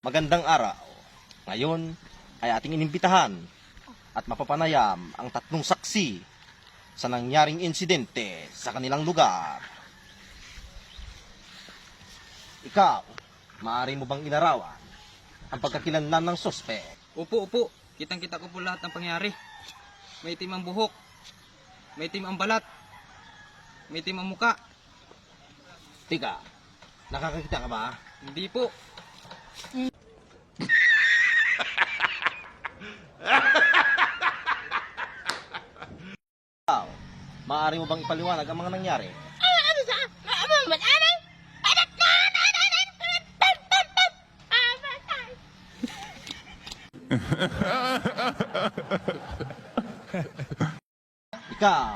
Magandang araw. Ngayon ay ating inimbitahan at mapapanayam ang tatlong saksi sa nangyaring insidente sa kanilang lugar. Ikaw, maaari mo bang inarawan ang pagkakilanlan ng sospek? Opo. Kitang-kita ko po lahat ng pangyari. May itim ang buhok. May itim ang balat. May itim ang muka. Tika, nakakakita ka ba? Hindi po. Ikaw, maaari mo bang ipaliwanag ang mga nangyari? Ikaw.